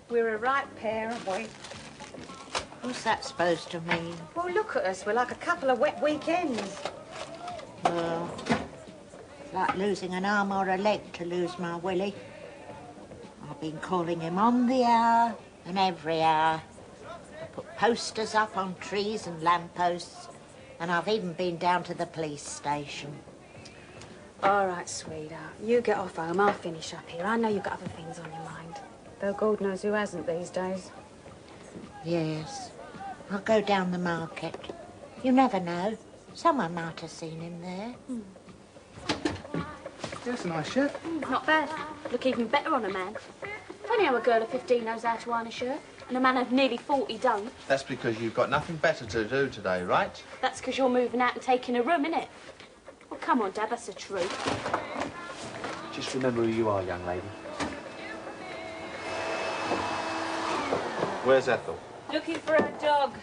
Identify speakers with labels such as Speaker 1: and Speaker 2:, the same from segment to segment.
Speaker 1: We're a right pair, aren't we?
Speaker 2: What's that supposed to mean?
Speaker 1: Well, look at us. We're like a couple of wet weekends.
Speaker 2: Well, like losing an arm or a leg to lose my Willie. I've been calling him on the hour and every hour. I put posters up on trees and lampposts, and I've even been down to the police station.
Speaker 1: All right, sweetheart. You get off home. I'll finish up here. I know you've got other things on your mind. Though God knows who hasn't these days.
Speaker 2: Yes. I'll go down the market. You never know. Someone might have seen him there.
Speaker 3: That's a nice shirt.
Speaker 4: Not bad. Look even better on a man. Funny how a girl of 15 knows how to iron a shirt, and a man of nearly 40 don't.
Speaker 5: That's because you've got nothing better to do today, right?
Speaker 4: That's because you're moving out and taking a room, innit? Well, come on, Dad, that's the truth.
Speaker 3: Just remember who you are, young lady.
Speaker 5: Where's Ethel?
Speaker 1: Looking for a dog.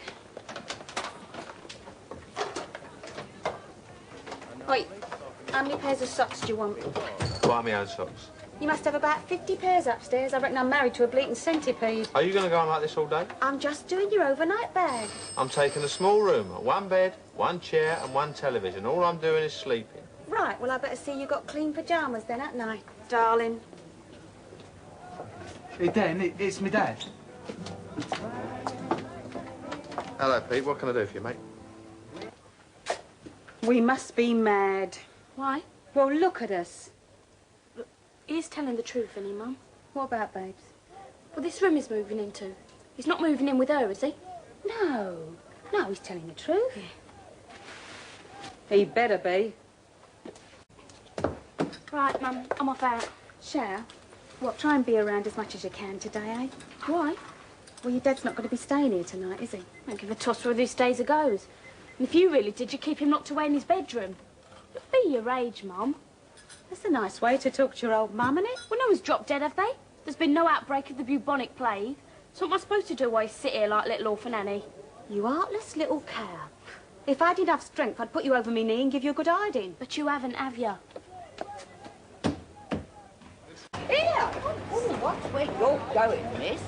Speaker 4: Wait, how many pairs of socks do you want?
Speaker 5: Buy me own socks.
Speaker 4: You must have about 50 pairs upstairs. I reckon I'm married to a bleating centipede.
Speaker 5: Are you going to go on like this all day?
Speaker 4: I'm just doing your overnight bag.
Speaker 5: I'm taking a small room, one bed, one chair and one television. All I'm doing is sleeping.
Speaker 4: Right, well, I better see you got clean pyjamas then, haven't I, darling?
Speaker 3: Hey, Dan, it's my dad.
Speaker 5: Hello, Pete. What can I do for you, mate?
Speaker 1: We must be mad.
Speaker 4: Why?
Speaker 1: Well, look at us.
Speaker 4: He's telling the truth, isn't he, Mum?
Speaker 1: What about, babes?
Speaker 4: Well, this room he's moving into. He's not moving in with her, is he?
Speaker 1: No. No, he's telling the truth.
Speaker 4: Yeah.
Speaker 1: He better be.
Speaker 4: Right, Mum, I'm off out.
Speaker 1: Shall? What, try and be around as much as you can today, eh?
Speaker 4: Why?
Speaker 1: Well, your dad's not going to be staying here tonight, is he?
Speaker 4: I don't give a toss whether he stays or goes. And if you really did, you'd keep him locked away in his bedroom. Be your age, Mum.
Speaker 1: That's a nice way to talk to your old mum, isn't it?
Speaker 4: Well, no one's dropped dead, have they? There's been no outbreak of the bubonic plague. So what am I supposed to do while you sit here like little orphan Annie?
Speaker 1: You heartless little cow. If I did have strength, I'd put you over me knee and give you a good hiding.
Speaker 4: But you haven't, have you?
Speaker 2: Here! Oh, what's where you're going, miss?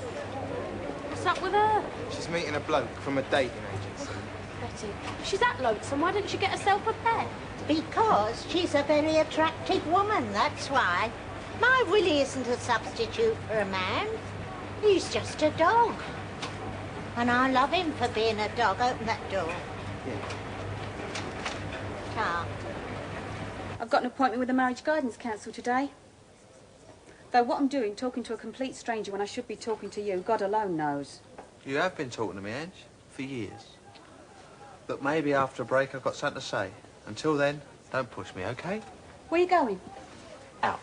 Speaker 4: What's up with her?
Speaker 6: She's meeting a bloke from a dating agency.
Speaker 4: Betty, she's that lonesome. Why didn't she get herself a pet?
Speaker 2: Because she's a very attractive woman, that's why. My Willie isn't a substitute for a man. He's just a dog. And I love him for being a dog. Open that door.
Speaker 6: Yeah.
Speaker 2: Ah.
Speaker 1: I've got an appointment with the Marriage Guidance Council today. Though what I'm doing, talking to a complete stranger when I should be talking to you, God alone knows.
Speaker 5: You have been talking to me, Ange, for years. But maybe after a break I've got something to say. Until then, don't push me, OK?
Speaker 1: Where are you going?
Speaker 3: Out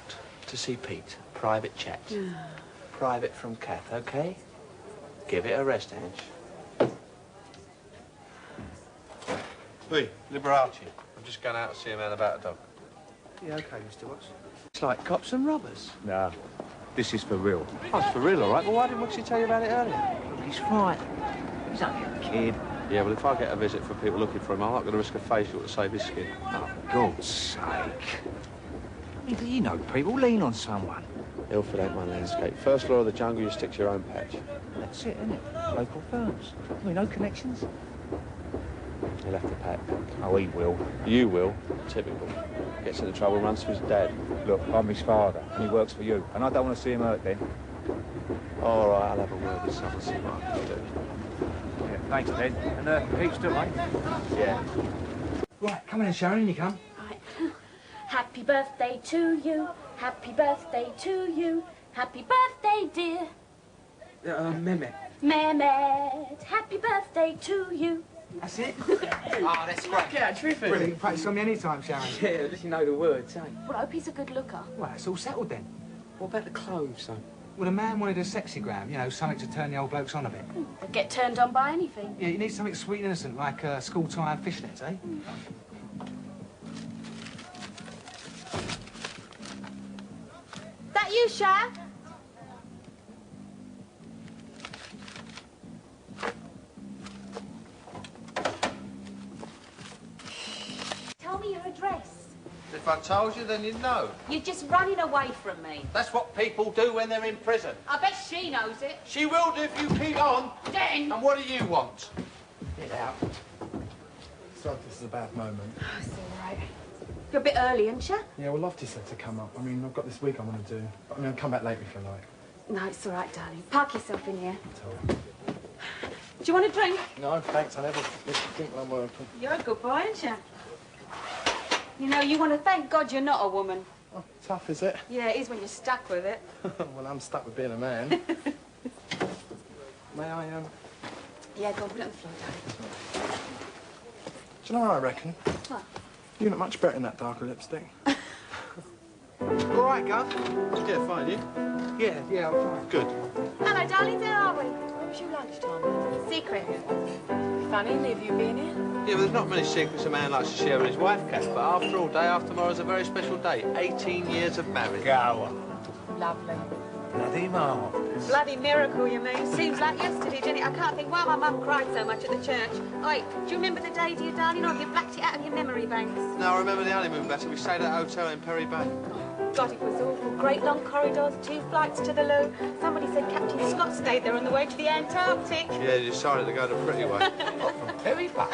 Speaker 3: to see Pete. Private chat. Private from Kath, OK? Give it a rest, Ange.
Speaker 5: Oi, Liberace. I'm just going out to see a man about a dog.
Speaker 6: Yeah, OK, Mr. Watts.
Speaker 3: It's like cops and robbers.
Speaker 7: No, this is for real.
Speaker 3: Oh, it's for real, all right. Well, why didn't Wixie tell you about it earlier?
Speaker 7: He's fine. He's only a kid.
Speaker 5: Yeah, well, if I get a visit from people looking for him, I'm not going to risk a facial to save his skin.
Speaker 7: Oh, for God's sake. I mean, you know, people lean on someone.
Speaker 5: Ilford ain't my landscape. First law of the jungle, you stick to your own patch.
Speaker 7: That's it, isn't it? Local firms. I mean, no connections.
Speaker 5: He'll have to pack.
Speaker 7: Oh, he will.
Speaker 5: You will. Typical. Gets into trouble, runs for his dad.
Speaker 7: Look, I'm his father, and he works for you, and I don't want to see him hurt then.
Speaker 5: All right, I'll have a word with someone, see what I can do.
Speaker 7: Yeah, thanks, Ted. And keep still, mate.
Speaker 5: Yeah.
Speaker 3: Right, come on in, Sharon, in you come.
Speaker 4: Right. Happy birthday to you. Happy birthday to you. Happy birthday, dear.
Speaker 3: Mehmet.
Speaker 4: Mehmet. Happy birthday to you.
Speaker 3: That's it?
Speaker 6: Oh, that's great.
Speaker 3: Yeah, terrific. Brilliant. Practice on me any time, Sharon. Yeah, at least you know the words, eh?
Speaker 4: Well, I hope he's a good looker.
Speaker 3: Well, it's all settled then.
Speaker 6: What about the clothes, son?
Speaker 3: Well, the man wanted a sexygram, you know, something to turn the old blokes on a bit.
Speaker 4: They'd get turned on by anything.
Speaker 3: Yeah, you need something sweet and innocent, like school tie and fishnets, eh?
Speaker 4: That you, Sha? Tell me your address.
Speaker 6: The
Speaker 5: If I told you, then you'd know.
Speaker 1: You're just running away from me.
Speaker 3: That's what people do when they're in prison.
Speaker 1: I bet she knows it.
Speaker 3: She will do if you keep on.
Speaker 1: Then.
Speaker 3: And what do you want? Get out.
Speaker 8: Sorry, this is a bad moment.
Speaker 1: Oh, it's all right. You're a bit early, aren't you?
Speaker 8: Yeah, well, Lofty said to come up. I mean, I've got this week I want to do. But, I mean, I'll come back later if you like.
Speaker 1: No, it's all right, darling. Park yourself in here.
Speaker 8: It's all right.
Speaker 1: Do you want a drink?
Speaker 8: No, thanks. I never drink when I'm working.
Speaker 1: You're a good boy, aren't you? You know, you want to thank God you're not a woman.
Speaker 8: Oh, tough, is it?
Speaker 1: Yeah, it is when you're stuck with it.
Speaker 8: Well, I'm stuck with being a man. May I,
Speaker 1: Yeah, go on, put it on the floor, darling.
Speaker 8: Do you know what I reckon?
Speaker 1: What?
Speaker 8: You look much better in that darker lipstick.
Speaker 5: All right, Gov. Yeah, fine, you?
Speaker 8: Yeah, I'm fine.
Speaker 5: Good.
Speaker 4: Hello, darlings, how are we?
Speaker 9: What was your lunchtime?
Speaker 4: Secret.
Speaker 9: Funny, have you been in?
Speaker 5: Yeah, well, there's not many secrets a man likes to share with his wife, Kath, but after all, day after tomorrow's a very special day. 18 years of marriage.
Speaker 7: Go.
Speaker 9: Lovely.
Speaker 7: Bloody marvellous.
Speaker 1: Bloody miracle, you mean? Seems like yesterday, didn't it? I can't think why my mum cried so much at the church. Oi, do you remember the day, dear darling, or have you blacked it out of your memory banks?
Speaker 5: No, I remember the honeymoon letter. We stayed at a hotel in Perry Bay.
Speaker 1: God, it was awful. Great long corridors, 2 flights to the loo. Somebody said Captain Scott stayed there on the way to the Antarctic.
Speaker 5: Yeah, you decided to go the pretty way.
Speaker 7: Very bad.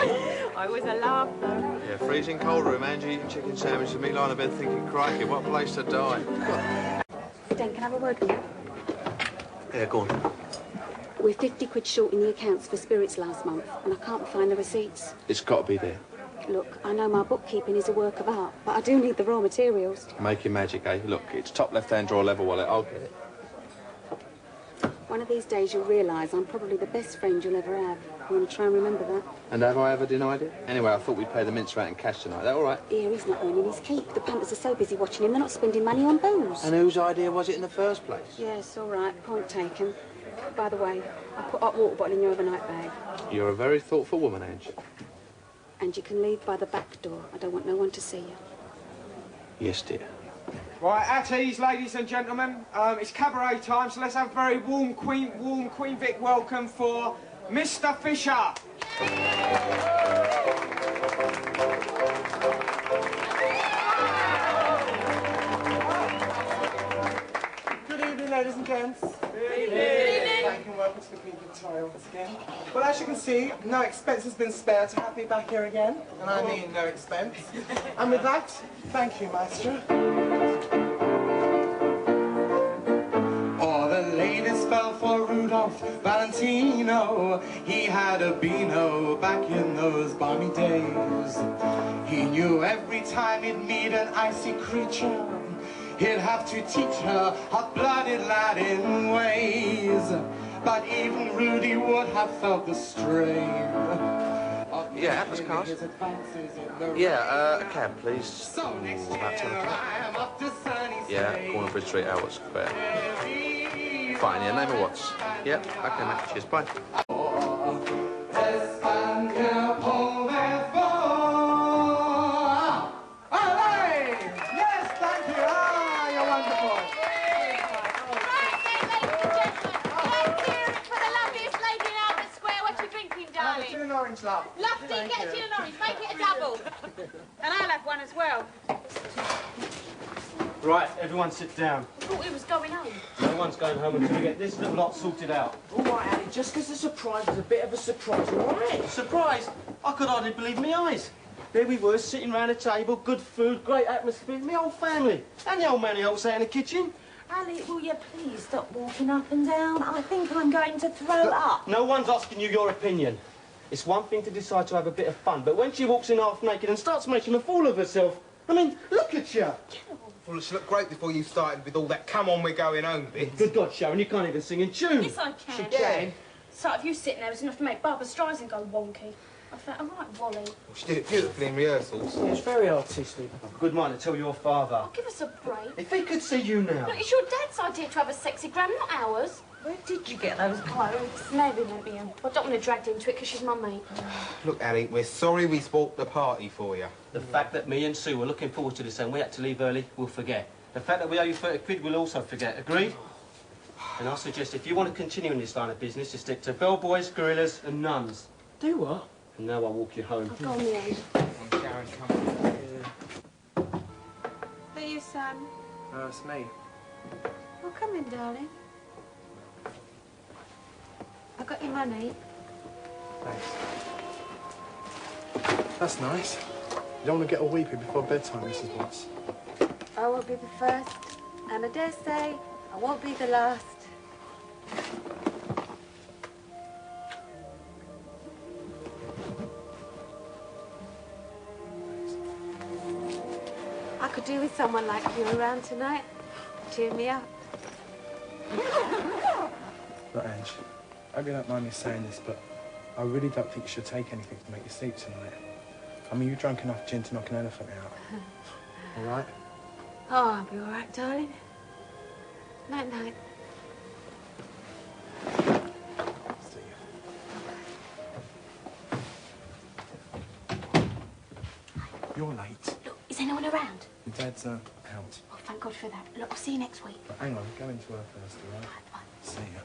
Speaker 1: I was a laugh, though.
Speaker 5: Yeah, freezing cold room, Angie eating chicken sandwich, and me lying in bed thinking, crikey, what a place to die.
Speaker 1: Dan, can I have a word with you?
Speaker 5: Yeah, go on.
Speaker 1: We're 50 quid short in the accounts for spirits last month, and I can't find the receipts.
Speaker 5: It's got to be there.
Speaker 1: Look, I know my bookkeeping is a work of art, but I do need the raw materials.
Speaker 5: Making magic, eh? Look, it's top left-hand drawer level wallet. I'll get it.
Speaker 1: One of these days you'll realise I'm probably the best friend you'll ever have. You want to try and remember that?
Speaker 5: And have I ever denied it? Anyway, I thought we'd pay the mince rat in cash tonight. That all right?
Speaker 1: Here, he's not earning his keep. The punters are so busy watching him, they're not spending money on booze.
Speaker 5: And whose idea was it in the first place?
Speaker 1: Yes, all right. Point taken. By the way, I put hot water bottle in your overnight bag.
Speaker 5: You're a very thoughtful woman, Angie.
Speaker 1: And you can leave by the back door. I don't want no one to see you.
Speaker 5: Yes, dear.
Speaker 6: Right, at ease, ladies and gentlemen. It's cabaret time, so let's have a very warm Queen Vic welcome for Mr. Fisher.
Speaker 10: Good evening, ladies and gents.
Speaker 6: Good evening.
Speaker 10: Thank you and welcome to the Queen Victoria once again. Well, as you can see, no expense has been spared to have me back here again. And I mean no expense. And with that, thank you, Maestro. All the ladies fell for Rudolph Valentino. He had a beano back in those balmy days. He knew every time he'd meet an icy creature, he'd have to teach her hot-blooded Latin ways. But even Rudy would have felt the strain.
Speaker 5: Yeah, Atlas cars. Yeah, a cab, please.
Speaker 10: So next
Speaker 5: about 10
Speaker 10: year
Speaker 5: o'clock.
Speaker 10: I am up to Sunny
Speaker 5: Yeah, corner Bridge Street, Albert Square. Fine, yeah, name of what's? Yep, okay, mate. Cheers, bye.
Speaker 10: Yes, thank you. Ah, you're wonderful.
Speaker 4: Right then, ladies and gentlemen, let's hear it for the loveliest lady in Albert Square. What you drinking,
Speaker 10: Have a
Speaker 4: darling?
Speaker 10: gin and orange, love.
Speaker 4: Lofty, get a gin and orange. Make it a double.
Speaker 1: And I'll have one as well.
Speaker 11: Right, everyone sit down.
Speaker 4: I thought we was going home.
Speaker 11: No one's going home until we get this little lot sorted out.
Speaker 6: All right, Annie, just because the surprise was a bit of a surprise, all right?
Speaker 11: Surprise! I could hardly believe my eyes. There we were, sitting round a table, good food, great atmosphere, my whole family. And the old man helps out in the kitchen.
Speaker 9: Ali, will you please stop walking up and down? I think I'm going to throw up.
Speaker 11: No one's asking you your opinion. It's one thing to decide to have a bit of fun, but when she walks in half naked and starts making a fool of herself, I mean, look at you.
Speaker 12: Well, she looked great before you started with all that come on, we're going home bit.
Speaker 11: Good God, Sharon, you can't even sing in tune.
Speaker 4: Yes, I can.
Speaker 11: She can.
Speaker 4: Sight of you sitting there was enough to make Barbara Streisand go wonky. I felt, all right, Wally.
Speaker 12: Well, she did it beautifully in rehearsals.
Speaker 6: Yeah, it's very artistic.
Speaker 11: Good mind to tell your father.
Speaker 4: Oh, give us a break.
Speaker 11: If he could see you now.
Speaker 4: Look, it's your dad's idea to have a sexy gram, not ours.
Speaker 9: Where did you get those clothes?
Speaker 4: Maybe. I don't want to drag her into it because she's my mate.
Speaker 12: Look, Annie, we're sorry we spoilt the party for you.
Speaker 11: The fact that me and Sue were looking forward to this and we had to leave early, we'll forget. The fact that we owe you 30 quid, we'll also forget. Agreed? And I suggest if you want to continue in this line of business, to stick to bellboys, gorillas and nuns.
Speaker 6: Do what?
Speaker 11: And now I'll walk you home.
Speaker 4: I'll go on my own.
Speaker 12: Sharon, come on.
Speaker 1: you, son?
Speaker 8: It's me.
Speaker 1: Well, come in, darling. I got your money.
Speaker 8: Thanks. That's nice. You don't want to get all weepy before bedtime, Mrs. Watts.
Speaker 1: I won't be the first, and I dare say I won't be the last. I could do with someone like you around tonight. Cheer me up.
Speaker 8: Look, Ange, I hope you don't mind me saying this, but I really don't think you should take anything to make you sleep tonight. I mean, you've drunk enough gin to knock an elephant out. All right?
Speaker 1: Oh, I'll be all right, darling. Night-night.
Speaker 8: See you. You're late.
Speaker 4: Look, is anyone around?
Speaker 8: Your dad's out.
Speaker 4: Oh, thank God for that. Look, I'll see you next week.
Speaker 8: But hang on, go into her first, all right?
Speaker 4: Bye.
Speaker 8: See ya.